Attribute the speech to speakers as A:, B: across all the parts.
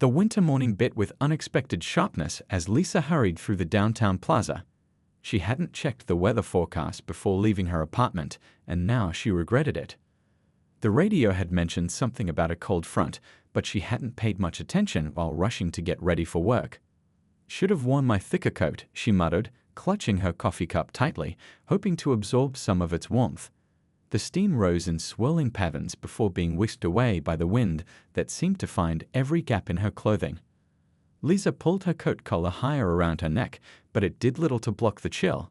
A: The winter morning bit with unexpected sharpness as Lisa hurried through the downtown plaza. She hadn't checked the weather forecast before leaving her apartment, and now she regretted it. The radio had mentioned something about a cold front, but she hadn't paid much attention while rushing to get ready for work. "Should have worn my thicker coat," she muttered, clutching her coffee cup tightly, hoping to absorb some of its warmth. The steam rose in swirling patterns before being whisked away by the wind that seemed to find every gap in her clothing. Lisa pulled her coat collar higher around her neck, but it did little to block the chill.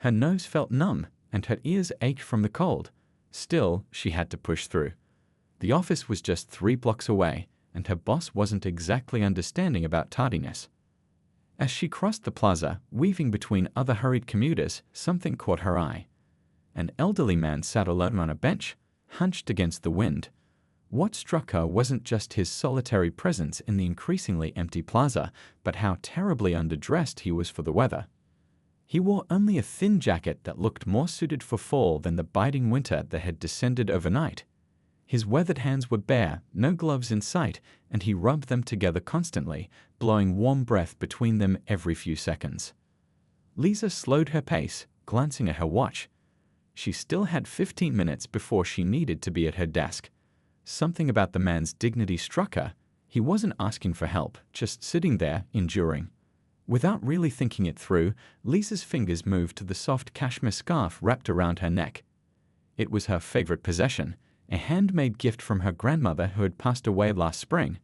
A: Her nose felt numb, and her ears ached from the cold. Still, she had to push through. The office was just 3 blocks away, and her boss wasn't exactly understanding about tardiness. As she crossed the plaza, weaving between other hurried commuters, something caught her eye. An elderly man sat alone on a bench, hunched against the wind. What struck her wasn't just his solitary presence in the increasingly empty plaza, but how terribly underdressed he was for the weather. He wore only a thin jacket that looked more suited for fall than the biting winter that had descended overnight. His weathered hands were bare, no gloves in sight, and he rubbed them together constantly, blowing warm breath between them every few seconds. Lisa slowed her pace, glancing at her watch. She still had 15 minutes before she needed to be at her desk. Something about the man's dignity struck her. He wasn't asking for help, just sitting there, enduring. Without really thinking it through, Lisa's fingers moved to the soft cashmere scarf wrapped around her neck. It was her favorite possession, a handmade gift from her grandmother who had passed away last spring.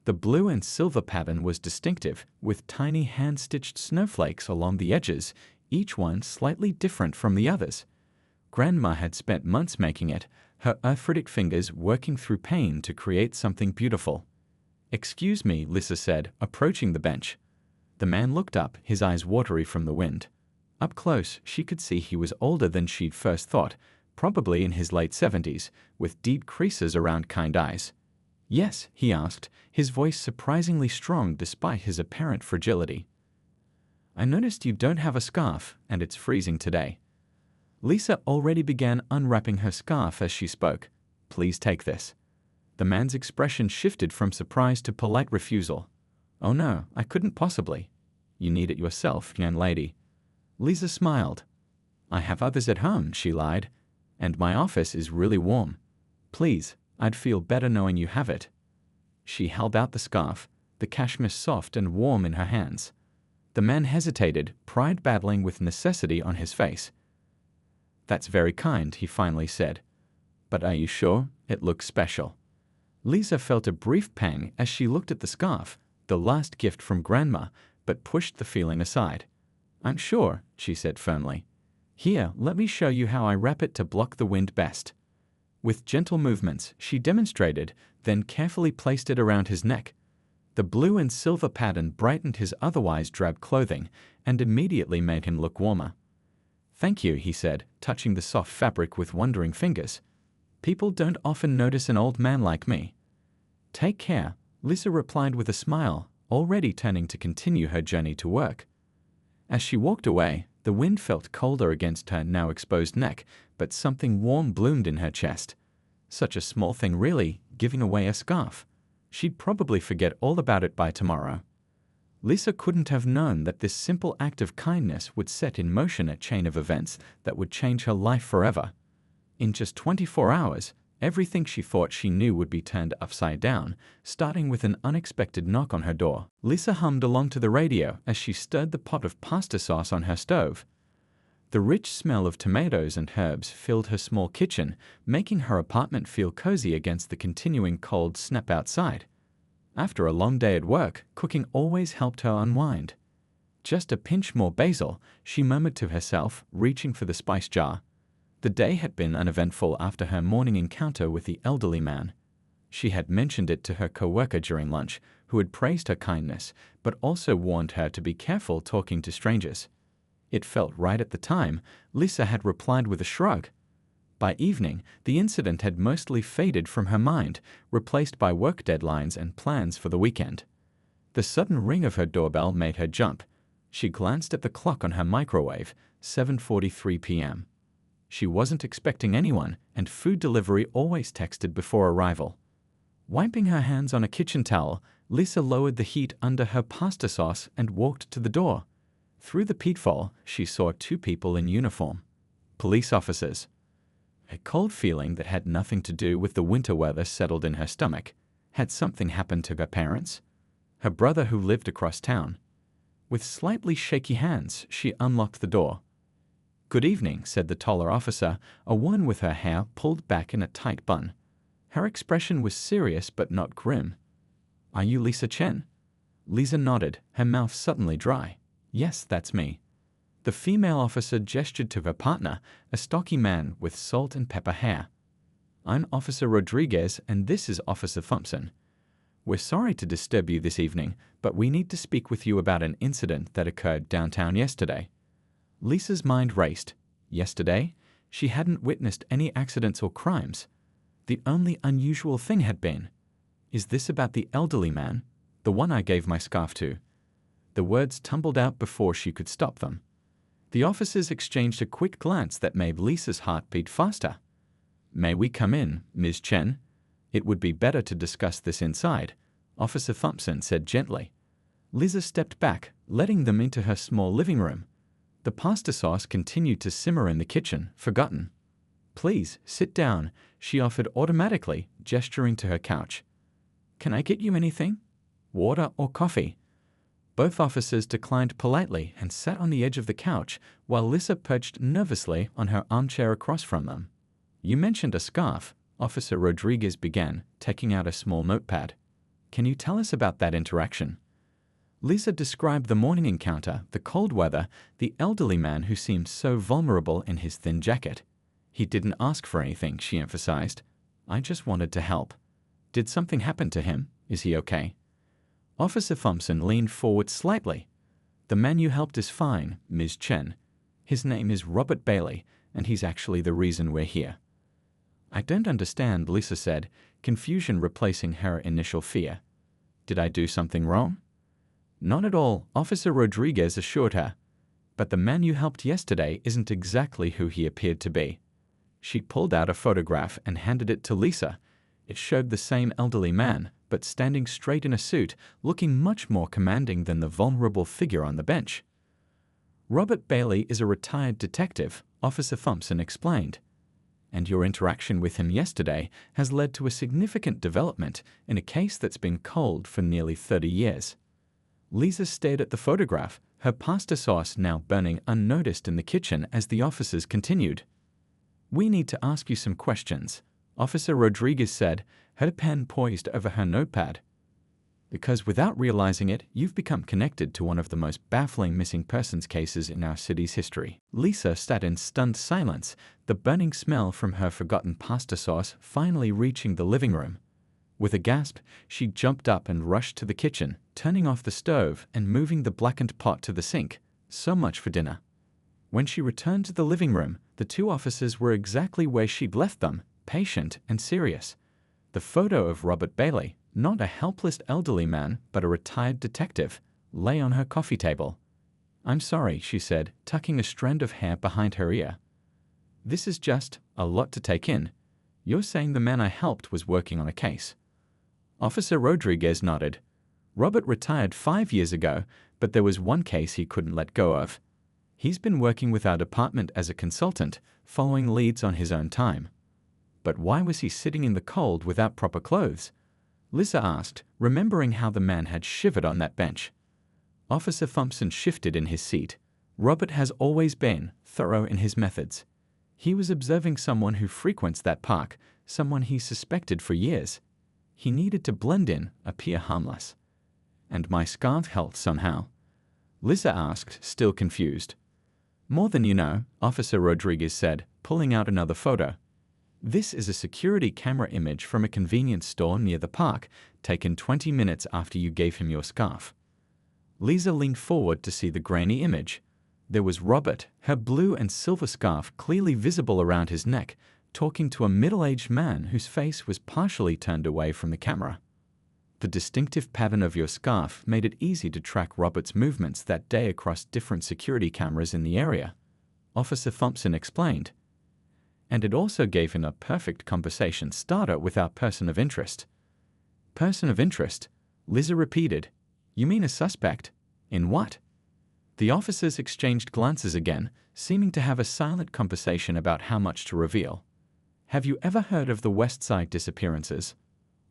A: The blue and silver pattern was distinctive, with tiny hand-stitched snowflakes along the edges, each one slightly different from the others. Grandma had spent months making it, her arthritic fingers working through pain to create something beautiful. "Excuse me," Lisa said, approaching the bench. The man looked up, his eyes watery from the wind. Up close, she could see he was older than she'd first thought, probably in his late 70s, with deep creases around kind eyes. "Yes?" he asked, his voice surprisingly strong despite his apparent fragility. "I noticed you don't have a scarf, and it's freezing today." Lisa already began unwrapping her scarf as she spoke. "Please take this." The man's expression shifted from surprise to polite refusal. "Oh no, I couldn't possibly." "You need it yourself, young lady." Lisa smiled. "I have others at home," she lied, "and my office is really warm. Please, I'd feel better knowing you have it." She held out the scarf, the cashmere soft and warm in her hands. The man hesitated, pride battling with necessity on his face. "That's very kind," he finally said. "But are you sure? It looks special." Lisa felt a brief pang as she looked at the scarf, the last gift from Grandma, but pushed the feeling aside. "I'm sure," she said firmly. "Here, let me show you how I wrap it to block the wind best." With gentle movements, she demonstrated, then carefully placed it around his neck. The blue and silver pattern brightened his otherwise drab clothing and immediately made him look warmer. "Thank you," he said, touching the soft fabric with wondering fingers. "People don't often notice an old man like me." "Take care," Lisa replied with a smile, already turning to continue her journey to work. As she walked away, the wind felt colder against her now exposed neck, but something warm bloomed in her chest. Such a small thing really, giving away a scarf. She'd probably forget all about it by tomorrow. Lisa couldn't have known that this simple act of kindness would set in motion a chain of events that would change her life forever. In just 24 hours, everything she thought she knew would be turned upside down, starting with an unexpected knock on her door. Lisa hummed along to the radio as she stirred the pot of pasta sauce on her stove. The rich smell of tomatoes and herbs filled her small kitchen, making her apartment feel cozy against the continuing cold snap outside. After a long day at work, cooking always helped her unwind. "Just a pinch more basil," she murmured to herself, reaching for the spice jar. The day had been uneventful after her morning encounter with the elderly man. She had mentioned it to her coworker during lunch, who had praised her kindness, but also warned her to be careful talking to strangers. It felt right at the time. Lisa had replied with a shrug. By evening, the incident had mostly faded from her mind, replaced by work deadlines and plans for the weekend. The sudden ring of her doorbell made her jump. She glanced at the clock on her microwave, 7:43 p.m. She wasn't expecting anyone, and food delivery always texted before arrival. Wiping her hands on a kitchen towel, Lisa lowered the heat under her pasta sauce and walked to the door. Through the peephole, she saw two people in uniform. Police officers. A cold feeling that had nothing to do with the winter weather settled in her stomach. Had something happened to her parents? Her brother who lived across town? With slightly shaky hands, she unlocked the door. "Good evening," said the taller officer, a woman with her hair pulled back in a tight bun. Her expression was serious but not grim. "Are you Lisa Chen?" Lisa nodded, her mouth suddenly dry. "Yes, that's me." The female officer gestured to her partner, a stocky man with salt and pepper hair. "I'm Officer Rodriguez, and this is Officer Thompson. We're sorry to disturb you this evening, but we need to speak with you about an incident that occurred downtown yesterday." Lisa's mind raced. Yesterday? She hadn't witnessed any accidents or crimes. The only unusual thing had been, "Is this about the elderly man? The one I gave my scarf to?" The words tumbled out before she could stop them. The officers exchanged a quick glance that made Lisa's heart beat faster. "May we come in, Ms. Chen? It would be better to discuss this inside," Officer Thompson said gently. Lisa stepped back, letting them into her small living room. The pasta sauce continued to simmer in the kitchen, forgotten. "Please, sit down," she offered automatically, gesturing to her couch. "Can I get you anything? Water or coffee?" Both officers declined politely and sat on the edge of the couch while Lisa perched nervously on her armchair across from them. "You mentioned a scarf," Officer Rodriguez began, taking out a small notepad. "Can you tell us about that interaction?" Lisa described the morning encounter, the cold weather, the elderly man who seemed so vulnerable in his thin jacket. "He didn't ask for anything," she emphasized. "I just wanted to help." "Did something happen to him? Is he okay?" Officer Thompson leaned forward slightly. "The man you helped is fine, Ms. Chen. His name is Robert Bailey, and he's actually the reason we're here." "I don't understand," Lisa said, confusion replacing her initial fear. "Did I do something wrong?" "Not at all," Officer Rodriguez assured her. "But the man you helped yesterday isn't exactly who he appeared to be." She pulled out a photograph and handed it to Lisa. It showed the same elderly man, but standing straight in a suit, looking much more commanding than the vulnerable figure on the bench. "Robert Bailey is a retired detective," Officer Thompson explained. "And your interaction with him yesterday has led to a significant development in a case that's been cold for nearly 30 years. Lisa stared at the photograph, her pasta sauce now burning unnoticed in the kitchen as the officers continued. "We need to ask you some questions," Officer Rodriguez said, her pen poised over her notepad. "Because without realizing it, you've become connected to one of the most baffling missing persons cases in our city's history." Lisa sat in stunned silence, the burning smell from her forgotten pasta sauce finally reaching the living room. With a gasp, she jumped up and rushed to the kitchen, turning off the stove and moving the blackened pot to the sink. So much for dinner. When she returned to the living room, the two officers were exactly where she'd left them, patient and serious. The photo of Robert Bailey, not a helpless elderly man, but a retired detective, lay on her coffee table. "I'm sorry," she said, tucking a strand of hair behind her ear. "This is just a lot to take in. You're saying the man I helped was working on a case." Officer Rodriguez nodded. "Robert retired 5 years ago, but there was one case he couldn't let go of. He's been working with our department as a consultant, following leads on his own time." "But why was he sitting in the cold without proper clothes?" Lisa asked, remembering how the man had shivered on that bench. Officer Thompson shifted in his seat. "Robert has always been thorough in his methods. He was observing someone who frequents that park, someone he suspected for years. He needed to blend in, appear harmless." "And my scarf helped somehow?" Lisa asked, still confused. "More than you know," Officer Rodriguez said, pulling out another photo. "This is a security camera image from a convenience store near the park, taken 20 minutes after you gave him your scarf." Lisa leaned forward to see the grainy image. There was Robert, her blue and silver scarf clearly visible around his neck, talking to a middle-aged man whose face was partially turned away from the camera. "The distinctive pattern of your scarf made it easy to track Robert's movements that day across different security cameras in the area," Officer Thompson explained. "And it also gave him a perfect conversation starter with our person of interest." Person of interest, Lisa repeated. You mean a suspect? In what? The officers exchanged glances again, seeming to have a silent conversation about how much to reveal. Have you ever heard of the West Side disappearances?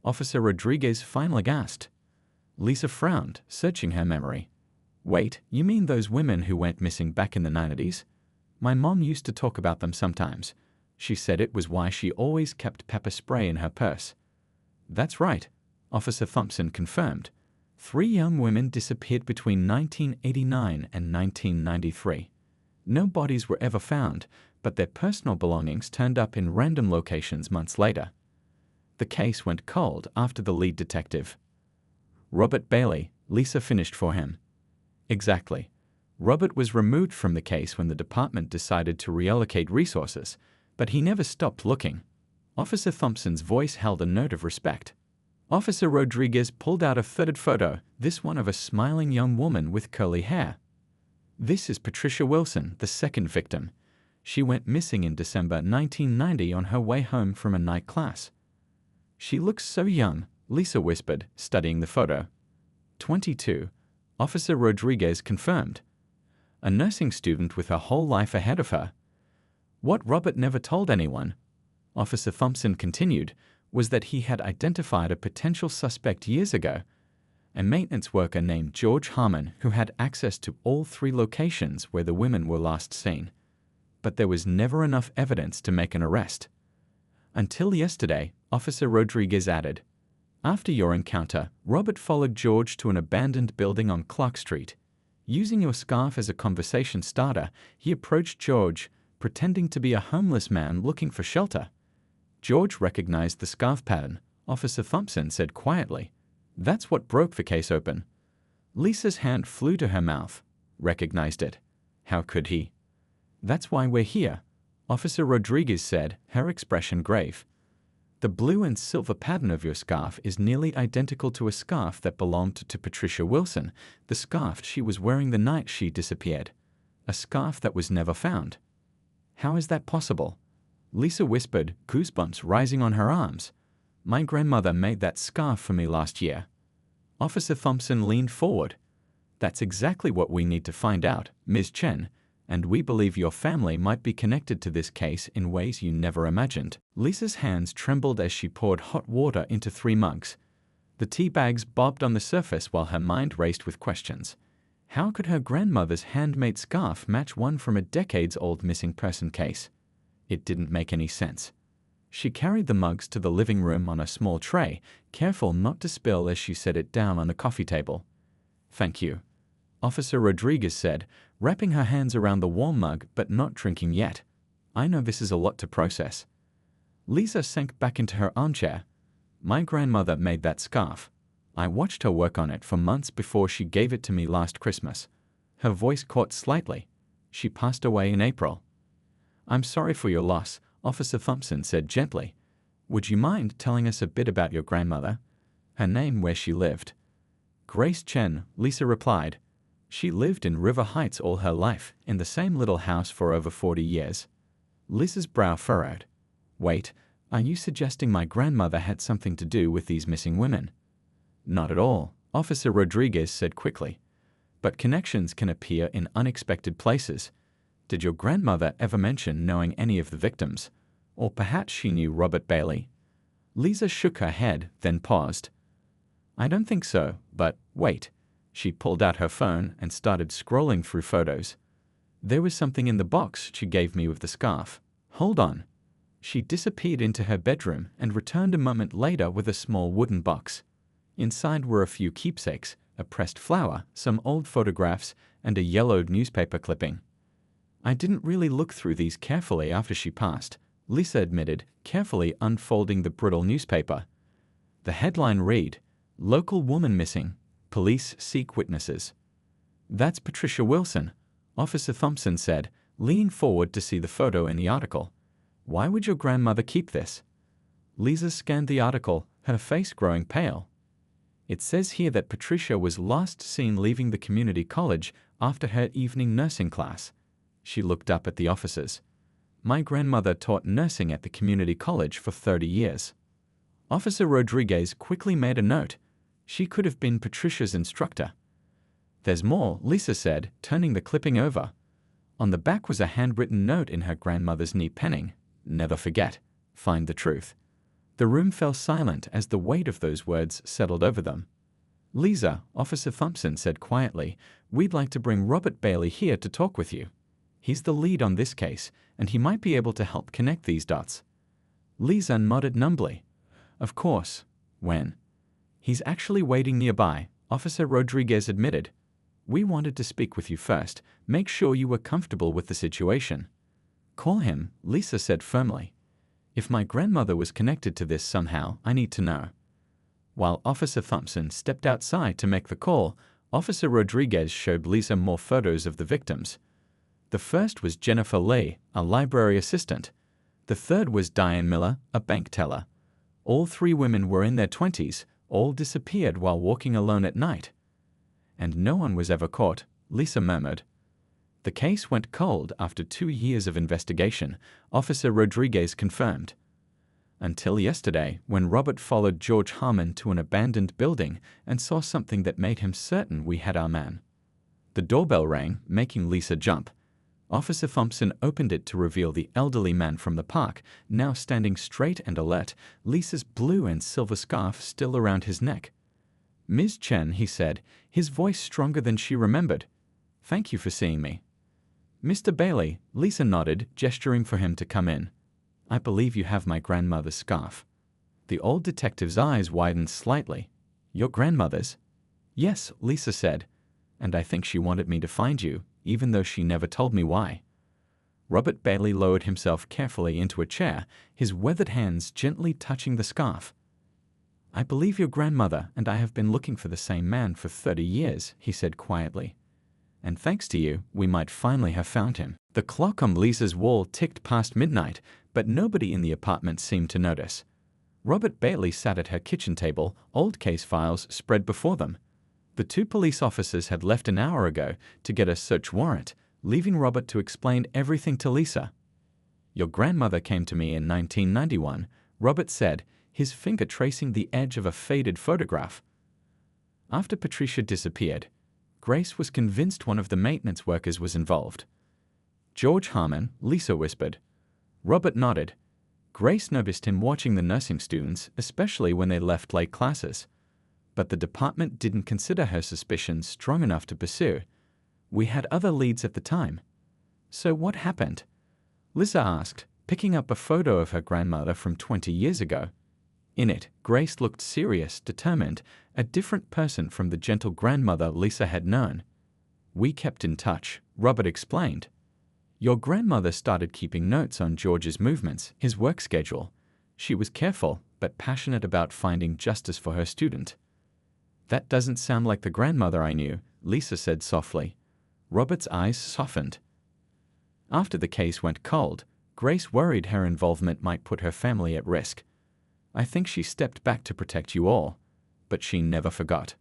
A: Officer Rodriguez finally asked. Lisa frowned, searching her memory. Wait, you mean those women who went missing back in the 90s? My mom used to talk about them sometimes. She said it was why she always kept pepper spray in her purse. That's right, Officer Thompson confirmed. 3 young women disappeared between 1989 and 1993. No bodies were ever found, but their personal belongings turned up in random locations months later. The case went cold after the lead detective, Robert Bailey, Lisa finished for him. Exactly. Robert was removed from the case when the department decided to reallocate resources, but he never stopped looking. Officer Thompson's voice held a note of respect. Officer Rodriguez pulled out a third photo, this one of a smiling young woman with curly hair. This is Patricia Wilson, the second victim. She went missing in December 1990 on her way home from a night class. She looks so young, Lisa whispered, studying the photo. 22, Officer Rodriguez confirmed. A nursing student with her whole life ahead of her. What Robert never told anyone, Officer Thompson continued, was that he had identified a potential suspect years ago, a maintenance worker named George Harmon who had access to all 3 locations where the women were last seen. But there was never enough evidence to make an arrest. Until yesterday, Officer Rodriguez added. After your encounter, Robert followed George to an abandoned building on Clark Street. Using your scarf as a conversation starter, he approached George, pretending to be a homeless man looking for shelter. George recognized the scarf pattern, Officer Thompson said quietly. That's what broke the case open. Lisa's hand flew to her mouth. Recognized it. How could he? That's why we're here, Officer Rodriguez said, her expression grave. The blue and silver pattern of your scarf is nearly identical to a scarf that belonged to Patricia Wilson, the scarf she was wearing the night she disappeared. A scarf that was never found. How is that possible? Lisa whispered, goosebumps rising on her arms. My grandmother made that scarf for me last year. Officer Thompson leaned forward. That's exactly what we need to find out, Ms. Chen, and we believe your family might be connected to this case in ways you never imagined. Lisa's hands trembled as she poured hot water into 3 mugs. The tea bags bobbed on the surface while her mind raced with questions. How could her grandmother's handmade scarf match one from a decades-old missing person case? It didn't make any sense. She carried the mugs to the living room on a small tray, careful not to spill as she set it down on the coffee table. Thank you, Officer Rodriguez said, wrapping her hands around the warm mug but not drinking yet. I know this is a lot to process. Lisa sank back into her armchair. My grandmother made that scarf. I watched her work on it for months before she gave it to me last Christmas. Her voice caught slightly. She passed away in April. I'm sorry for your loss, Officer Thompson said gently. Would you mind telling us a bit about your grandmother? Her name, where she lived. Grace Chen, Lisa replied. She lived in River Heights all her life, in the same little house for over 40 years. Lisa's brow furrowed. Wait, are you suggesting my grandmother had something to do with these missing women? Not at all, Officer Rodriguez said quickly. But connections can appear in unexpected places. Did your grandmother ever mention knowing any of the victims? Or perhaps she knew Robert Bailey? Lisa shook her head, then paused. I don't think so, but wait. She pulled out her phone and started scrolling through photos. There was something in the box she gave me with the scarf. Hold on. She disappeared into her bedroom and returned a moment later with a small wooden box. Inside were a few keepsakes, a pressed flower, some old photographs, and a yellowed newspaper clipping. I didn't really look through these carefully after she passed, Lisa admitted, carefully unfolding the brittle newspaper. The headline read, Local woman missing. Police seek witnesses. That's Patricia Wilson, Officer Thompson said, leaning forward to see the photo in the article. Why would your grandmother keep this? Lisa scanned the article, her face growing pale. It says here that Patricia was last seen leaving the community college after her evening nursing class. She looked up at the officers. My grandmother taught nursing at the community college for 30 years. Officer Rodriguez quickly made a note. She could have been Patricia's instructor. There's more, Lisa said, turning the clipping over. On the back was a handwritten note in her grandmother's knee penning. Never forget. Find the truth. The room fell silent as the weight of those words settled over them. Lisa, Officer Thompson said quietly, we'd like to bring Robert Bailey here to talk with you. He's the lead on this case, and he might be able to help connect these dots. Lisa nodded numbly. Of course. When? He's actually waiting nearby, Officer Rodriguez admitted. We wanted to speak with you first, make sure you were comfortable with the situation. Call him, Lisa said firmly. If my grandmother was connected to this somehow, I need to know. While Officer Thompson stepped outside to make the call, Officer Rodriguez showed Lisa more photos of the victims. The first was Jennifer Lee, a library assistant. The third was Diane Miller, a bank teller. All three women were in their 20s, all disappeared while walking alone at night. And no one was ever caught, Lisa murmured. The case went cold after 2 years of investigation, Officer Rodriguez confirmed. Until yesterday, when Robert followed George Harmon to an abandoned building and saw something that made him certain we had our man. The doorbell rang, making Lisa jump. Officer Thompson opened it to reveal the elderly man from the park, now standing straight and alert, Lisa's blue and silver scarf still around his neck. Ms. Chen, he said, his voice stronger than she remembered. Thank you for seeing me. Mr. Bailey, Lisa nodded, gesturing for him to come in. I believe you have my grandmother's scarf. The old detective's eyes widened slightly. Your grandmother's? Yes, Lisa said. And I think she wanted me to find you, even though she never told me why. Robert Bailey lowered himself carefully into a chair, his weathered hands gently touching the scarf. I believe your grandmother and I have been looking for the same man for 30 years, he said quietly. And thanks to you, we might finally have found him. The clock on Lisa's wall ticked past midnight, but nobody in the apartment seemed to notice. Robert Bailey sat at her kitchen table, old case files spread before them. The 2 police officers had left an hour ago to get a search warrant, leaving Robert to explain everything to Lisa. Your grandmother came to me in 1991, Robert said, his finger tracing the edge of a faded photograph. After Patricia disappeared, Grace was convinced one of the maintenance workers was involved. George Harmon, Lisa whispered. Robert nodded. Grace noticed him watching the nursing students, especially when they left late classes. But the department didn't consider her suspicions strong enough to pursue. We had other leads at the time. So what happened? Lisa asked, picking up a photo of her grandmother from 20 years ago. In it, Grace looked serious, determined, a different person from the gentle grandmother Lisa had known. We kept in touch, Robert explained. Your grandmother started keeping notes on George's movements, his work schedule. She was careful, but passionate about finding justice for her student. That doesn't sound like the grandmother I knew, Lisa said softly. Robert's eyes softened. After the case went cold, Grace worried her involvement might put her family at risk. I think she stepped back to protect you all, but she never forgot.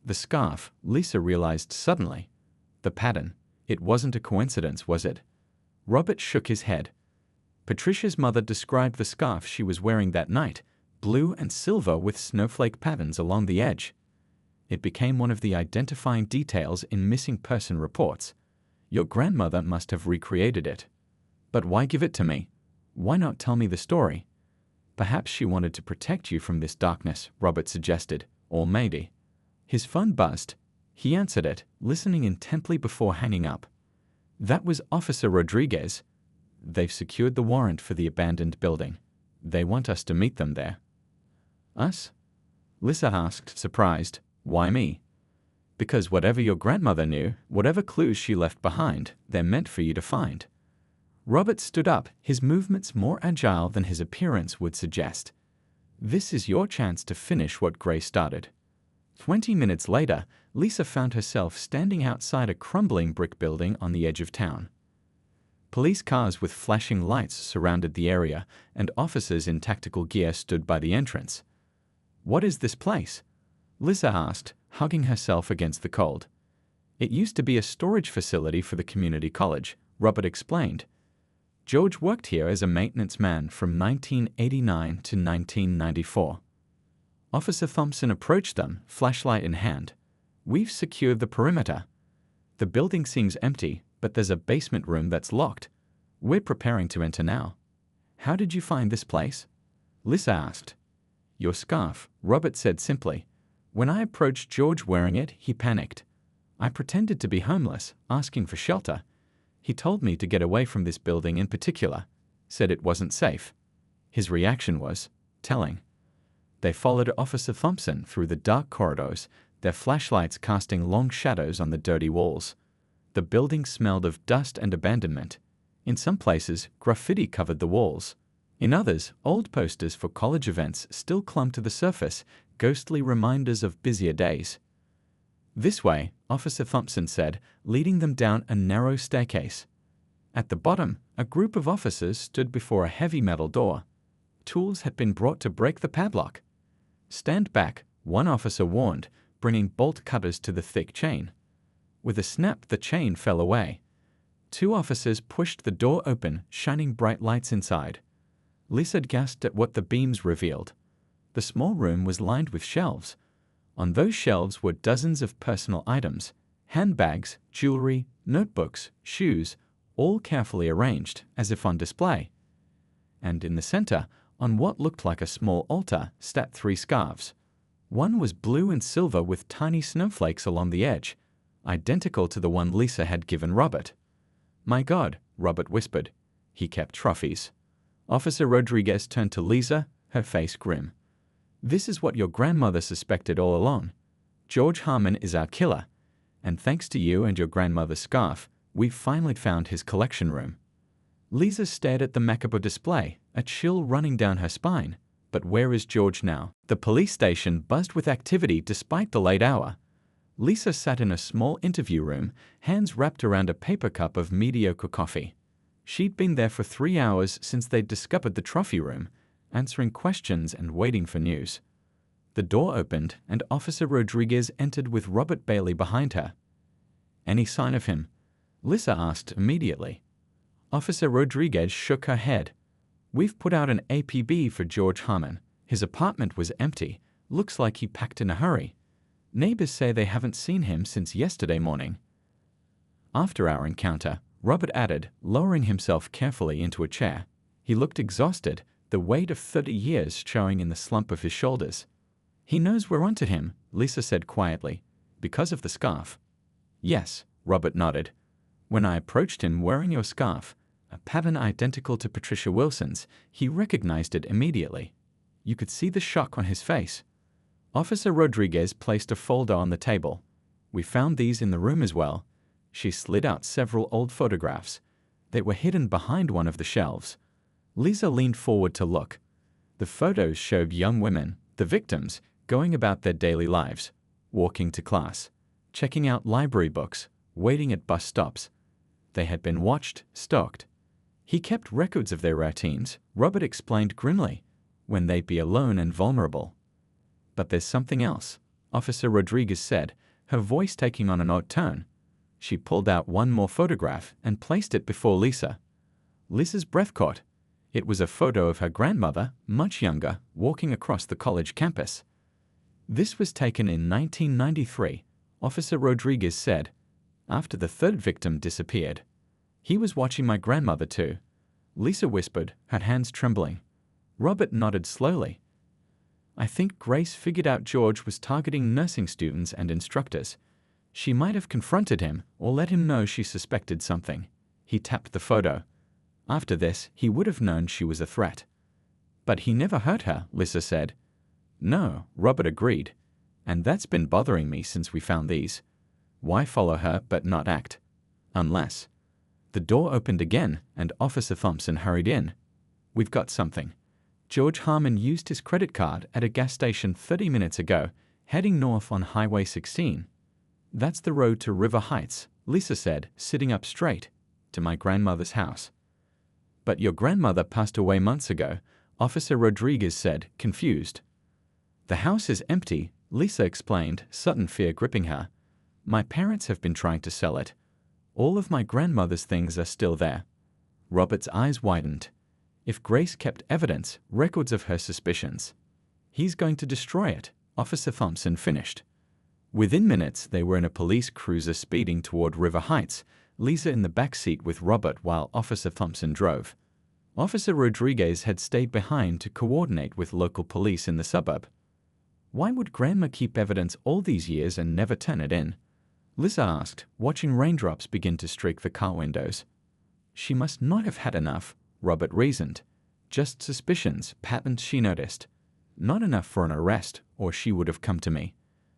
A: The scarf, Lisa realized suddenly. The pattern. It wasn't a coincidence, was it? Robert shook his head. Patricia's mother described the scarf she was wearing that night, blue and silver with snowflake patterns along the edge. It became one of the identifying details in missing person reports. Your grandmother must have recreated it. But why give it to me? Why not tell me the story? Perhaps she wanted to protect you from this darkness, Robert suggested, or maybe. His phone buzzed. He answered it, listening intently before hanging up. That was Officer Rodriguez. They've secured the warrant for the abandoned building. They want us to meet them there. Us? Lisa asked, surprised. Why me? Because whatever your grandmother knew, whatever clues she left behind, they're meant for you to find. Robert stood up, his movements more agile than his appearance would suggest. This is your chance to finish what Grace started. 20 minutes later, Lisa found herself standing outside a crumbling brick building on the edge of town. Police cars with flashing lights surrounded the area, and officers in tactical gear stood by the entrance. What is this place? Lisa asked, hugging herself against the cold. It used to be a storage facility for the community college, Robert explained. George worked here as a maintenance man from 1989 to 1994. Officer Thompson approached them, flashlight in hand. We've secured the perimeter. The building seems empty, but there's a basement room that's locked. We're preparing to enter now. How did you find this place? Lisa asked. Your scarf, Robert said simply. When I approached George wearing it, he panicked. I pretended to be homeless, asking for shelter. He told me to get away from this building in particular, said it wasn't safe. His reaction was telling. They followed Officer Thompson through the dark corridors, their flashlights casting long shadows on the dirty walls. The building smelled of dust and abandonment. In some places, graffiti covered the walls. In others, old posters for college events still clung to the surface, ghostly reminders of busier days. This way, Officer Thompson said, leading them down a narrow staircase. At the bottom, a group of officers stood before a heavy metal door. Tools had been brought to break the padlock. Stand back, one officer warned, bringing bolt cutters to the thick chain. With a snap, the chain fell away. Two officers pushed the door open, shining bright lights inside. Lisa gasped at what the beams revealed. The small room was lined with shelves. On those shelves were dozens of personal items, handbags, jewelry, notebooks, shoes, all carefully arranged, as if on display. And in the center, on what looked like a small altar, sat 3 scarves. One was blue and silver with tiny snowflakes along the edge, identical to the one Lisa had given Robert. My God, Robert whispered. He kept trophies. Officer Rodriguez turned to Lisa, her face grim. This is what your grandmother suspected all along. George Harmon is our killer, and thanks to you and your grandmother's scarf, we've finally found his collection room. Lisa stared at the macabre display, a chill running down her spine. But where is George now? The police station buzzed with activity despite the late hour. Lisa sat in a small interview room, hands wrapped around a paper cup of mediocre coffee. She'd been there for 3 hours since they'd discovered the trophy room, answering questions and waiting for news. The door opened and Officer Rodriguez entered with Robert Bailey behind her. Any sign of him? Lisa asked immediately. Officer Rodriguez shook her head. We've put out an APB for George Harmon. His apartment was empty. Looks like he packed in a hurry. Neighbors say they haven't seen him since yesterday morning. After our encounter, Robert added, lowering himself carefully into a chair. He looked exhausted, the weight of 30 years showing in the slump of his shoulders. He knows we're onto him, Lisa said quietly. Because of the scarf. Yes, Robert nodded. When I approached him wearing your scarf, a pattern identical to Patricia Wilson's, he recognized it immediately. You could see the shock on his face. Officer Rodriguez placed a folder on the table. We found these in the room as well. She slid out several old photographs. They were hidden behind one of the shelves. Lisa leaned forward to look. The photos showed young women, the victims, going about their daily lives, walking to class, checking out library books, waiting at bus stops. They had been watched, stalked. He kept records of their routines, Robert explained grimly, when they'd be alone and vulnerable. But there's something else, Officer Rodriguez said, her voice taking on an odd tone. She pulled out one more photograph and placed it before Lisa. Lisa's breath caught. It was a photo of her grandmother, much younger, walking across the college campus. This was taken in 1993, Officer Rodriguez said, after the 3rd victim disappeared. He was watching my grandmother too. Lisa whispered, her hands trembling. Robert nodded slowly. I think Grace figured out George was targeting nursing students and instructors. She might have confronted him or let him know she suspected something. He tapped the photo. After this, he would have known she was a threat. But he never hurt her, Lisa said. No, Robert agreed. And that's been bothering me since we found these. Why follow her but not act? Unless. The door opened again and Officer Thompson hurried in. We've got something. George Harmon used his credit card at a gas station 30 minutes ago, heading north on Highway 16. That's the road to River Heights, Lisa said, sitting up straight, to my grandmother's house. But your grandmother passed away months ago, Officer Rodriguez said, confused. The house is empty, Lisa explained, sudden fear gripping her. My parents have been trying to sell it. All of my grandmother's things are still there. Robert's eyes widened. If Grace kept evidence, records of her suspicions, he's going to destroy it, Officer Thompson finished. Within minutes, they were in a police cruiser speeding toward River Heights, Lisa in the back seat with Robert while Officer Thompson drove. Officer Rodriguez had stayed behind to coordinate with local police in the suburb. Why would Grandma keep evidence all these years and never turn it in? Lisa asked, watching raindrops begin to streak the car windows. She must not have had enough, Robert reasoned. Just suspicions, patterns she noticed. Not enough for an arrest, or she would have come to me.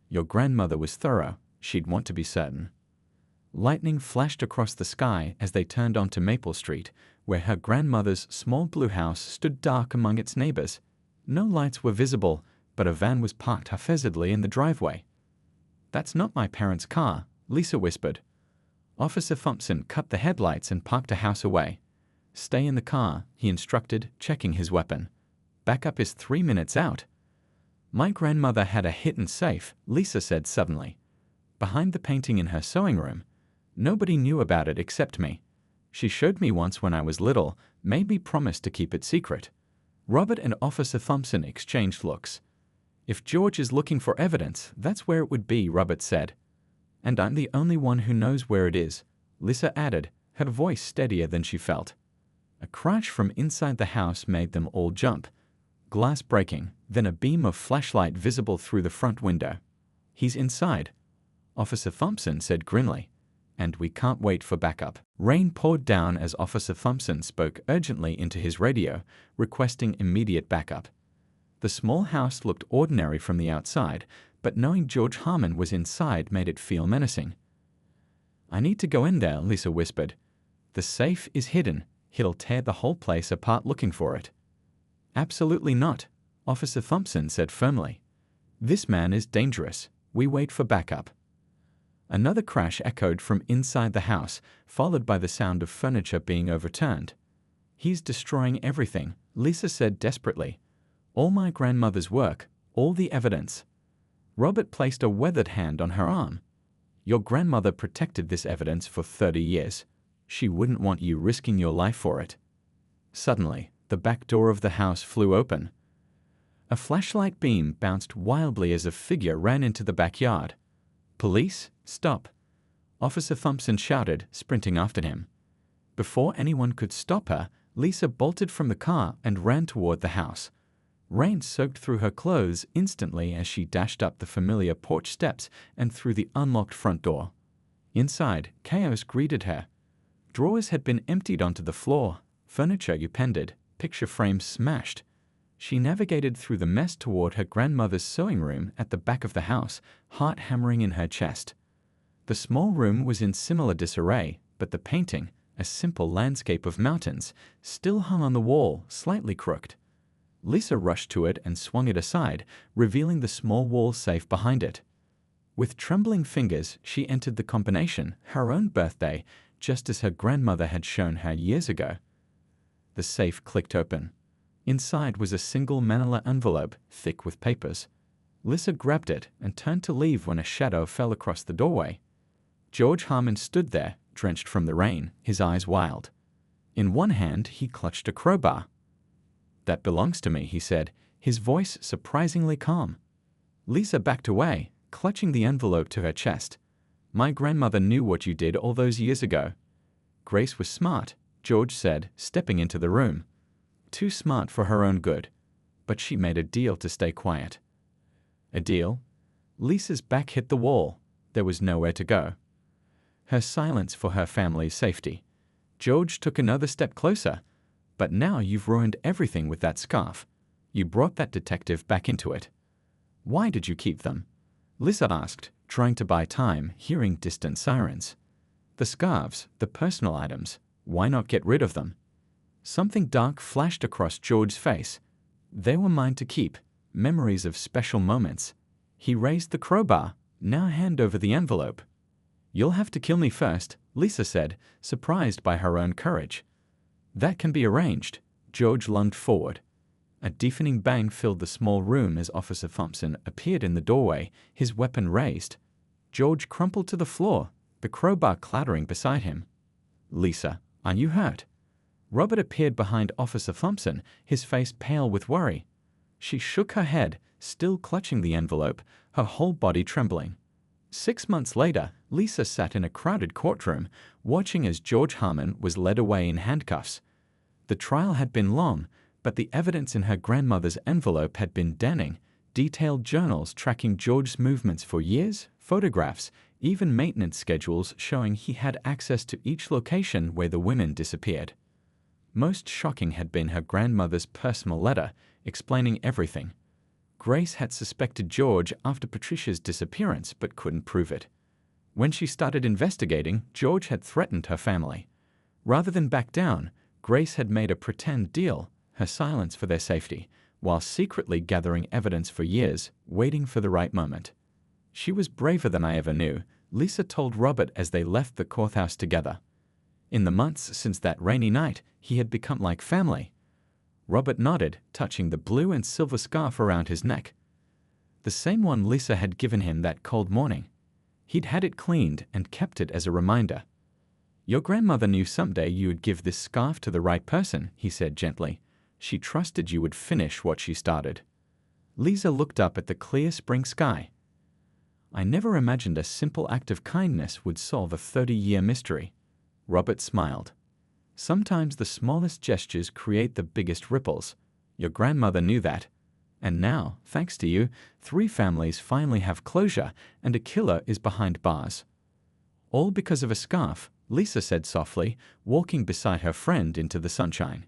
A: Your grandmother was thorough. She'd want to be certain. Lightning flashed across the sky as they turned onto Maple Street, where her grandmother's small blue house stood dark among its neighbors. No lights were visible, but a van was parked haphazardly in the driveway. That's not my parents' car, Lisa whispered. Officer Thompson cut the headlights and parked a house away. Stay in the car, he instructed, checking his weapon. Backup is 3 minutes out. My grandmother had a hidden safe, Lisa said suddenly. Behind the painting in her sewing room. Nobody knew about it except me. She showed me once when I was little, made me promise to keep it secret. Robert and Officer Thompson exchanged looks. If George is looking for evidence, that's where it would be, Robert said. And I'm the only one who knows where it is, Lisa added, her voice steadier than she felt. A crash from inside the house made them all jump. Glass breaking, then a beam of flashlight visible through the front window. He's inside, Officer Thompson said grimly. And we can't wait for backup. Rain poured down as Officer Thompson spoke urgently into his radio, requesting immediate backup. The small house looked ordinary from the outside, but knowing George Harmon was inside made it feel menacing. I need to go in there, Lisa whispered. The safe is hidden. He'll tear the whole place apart looking for it. Absolutely not, Officer Thompson said firmly. This man is dangerous. We wait for backup. Another crash echoed from inside the house, followed by the sound of furniture being overturned. He's destroying everything, Lisa said desperately. All my grandmother's work, all the evidence. Robert placed a weathered hand on her arm. Your grandmother protected this evidence for 30 years. She wouldn't want you risking your life for it. Suddenly, the back door of the house flew open. A flashlight beam bounced wildly as a figure ran into the backyard. Police, stop! Officer Thompson shouted, sprinting after him. Before anyone could stop her, Lisa bolted from the car and ran toward the house. Rain soaked through her clothes instantly as she dashed up the familiar porch steps and through the unlocked front door. Inside, chaos greeted her. Drawers had been emptied onto the floor, furniture upended, picture frames smashed. She navigated through the mess toward her grandmother's sewing room at the back of the house, heart hammering in her chest. The small room was in similar disarray, but the painting, a simple landscape of mountains, still hung on the wall, slightly crooked. Lisa rushed to it and swung it aside, revealing the small wall safe behind it. With trembling fingers, she entered the combination, her own birthday, just as her grandmother had shown her years ago. The safe clicked open. Inside was a single manila envelope, thick with papers. Lisa grabbed it and turned to leave when a shadow fell across the doorway. George Harmon stood there, drenched from the rain, his eyes wild. In one hand, he clutched a crowbar. That belongs to me, he said, his voice surprisingly calm. Lisa backed away, clutching the envelope to her chest. My grandmother knew what you did all those years ago. Grace was smart, George said, stepping into the room. Too smart for her own good. But she made a deal to stay quiet. A deal? Lisa's back hit the wall. There was nowhere to go. Her silence for her family's safety. George took another step closer. But now you've ruined everything with that scarf. You brought that detective back into it. Why did you keep them? Lisa asked, trying to buy time, hearing distant sirens. The scarves, the personal items, why not get rid of them? Something dark flashed across George's face. They were mine to keep, memories of special moments. He raised the crowbar. Now hand over the envelope. You'll have to kill me first, Lisa said, surprised by her own courage. That can be arranged. George lunged forward. A deafening bang filled the small room as Officer Thompson appeared in the doorway, his weapon raised. George crumpled to the floor, the crowbar clattering beside him. Lisa, are you hurt? Robert appeared behind Officer Thompson, his face pale with worry. She shook her head, still clutching the envelope, her whole body trembling. 6 months later, Lisa sat in a crowded courtroom, watching as George Harmon was led away in handcuffs. The trial had been long, but the evidence in her grandmother's envelope had been damning. Detailed journals tracking George's movements for years, photographs, even maintenance schedules showing he had access to each location where the women disappeared. Most shocking had been her grandmother's personal letter, explaining everything. Grace had suspected George after Patricia's disappearance but couldn't prove it. When she started investigating, George had threatened her family. Rather than back down, Grace had made a pretend deal, her silence for their safety, while secretly gathering evidence for years, waiting for the right moment. She was braver than I ever knew, Lisa told Robert as they left the courthouse together. In the months since that rainy night, he had become like family. Robert nodded, touching the blue and silver scarf around his neck. The same one Lisa had given him that cold morning. He'd had it cleaned and kept it as a reminder. "Your grandmother knew someday you would give this scarf to the right person," he said gently. "She trusted you would finish what she started." Lisa looked up at the clear spring sky. "I never imagined a simple act of kindness would solve a 30-year mystery." Robert smiled. "Sometimes the smallest gestures create the biggest ripples. Your grandmother knew that. And now, thanks to you, 3 families finally have closure and a killer is behind bars." "All because of a scarf," Lisa said softly, walking beside her friend into the sunshine.